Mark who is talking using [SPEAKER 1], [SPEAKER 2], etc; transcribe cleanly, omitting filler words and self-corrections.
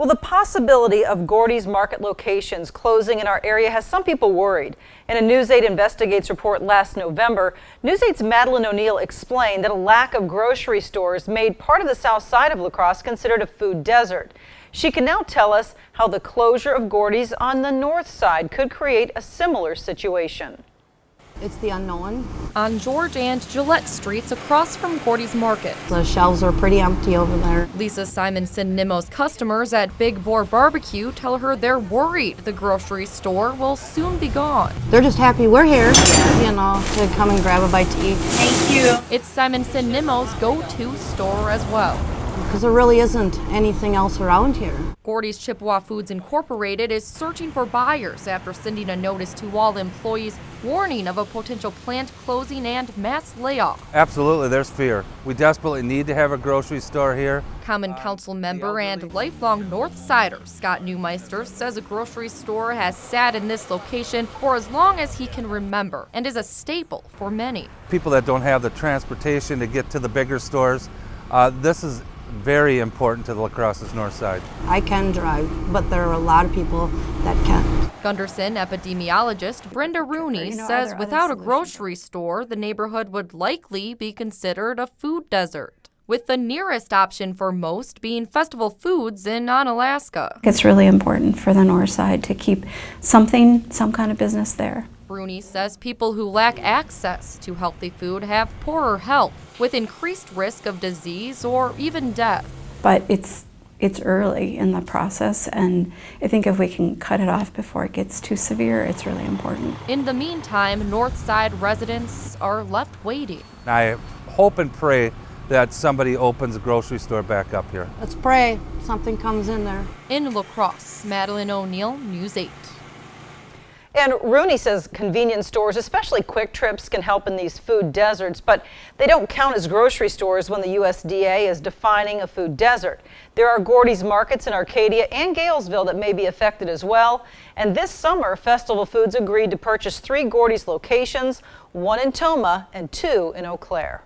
[SPEAKER 1] Well, the possibility of Gordy's market locations closing in our area has some people worried. In a News 8 Investigates report last November, News 8's Madeline O'Neill explained that a lack of grocery stores made part of the south side of La Crosse considered a food desert. She can now tell us how the closure of Gordy's on the north side could create a similar situation.
[SPEAKER 2] It's the unknown.
[SPEAKER 3] On George and Gillette Streets across from Gordy's Market.
[SPEAKER 2] The shelves are pretty empty over there.
[SPEAKER 3] Lisa Simonson Nimmo's customers at Big Boar Barbecue tell her they're worried the grocery store will soon be gone.
[SPEAKER 2] They're just happy we're here, you know, to come and grab a bite to eat.
[SPEAKER 4] Thank you.
[SPEAKER 3] It's Simonson Nimmo's go-to store as well.
[SPEAKER 2] Because there really isn't anything else around here.
[SPEAKER 3] Gordy's Chippewa Foods Incorporated is searching for buyers after sending a notice to all employees warning of a potential plant closing and mass layoff.
[SPEAKER 5] Absolutely, there's fear. We desperately need to have a grocery store here.
[SPEAKER 3] Common Council member and lifelong North Sider Scott Newmeister says a grocery store has sat in this location for as long as he can remember and is a staple for many.
[SPEAKER 5] People that don't have the transportation to get to the bigger stores, this is very important to the La Crosse's north side.
[SPEAKER 2] I can drive, but there are a lot of people that can't.
[SPEAKER 3] Gunderson epidemiologist Brenda Rooney says without a grocery store, the neighborhood would likely be considered a food desert, with the nearest option for most being Festival Foods in Onalaska.
[SPEAKER 6] It's really important for the north side to keep some kind of business there.
[SPEAKER 3] Rooney says people who lack access to healthy food have poorer health, with increased risk of disease or even death.
[SPEAKER 6] But it's early in the process, and I think if we can cut it off before it gets too severe, it's really important.
[SPEAKER 3] In the meantime, North Side residents are left waiting.
[SPEAKER 5] I hope and pray that somebody opens a grocery store back up here.
[SPEAKER 2] Let's pray something comes in there.
[SPEAKER 3] In La Crosse, Madeline O'Neill, News 8.
[SPEAKER 1] And Rooney says convenience stores, especially Quick Trips, can help in these food deserts, but they don't count as grocery stores when the USDA is defining a food desert. There are Gordy's markets in Arcadia and Galesville that may be affected as well. And this summer, Festival Foods agreed to purchase 3 Gordy's locations, 1 in Tomah and 2 in Eau Claire.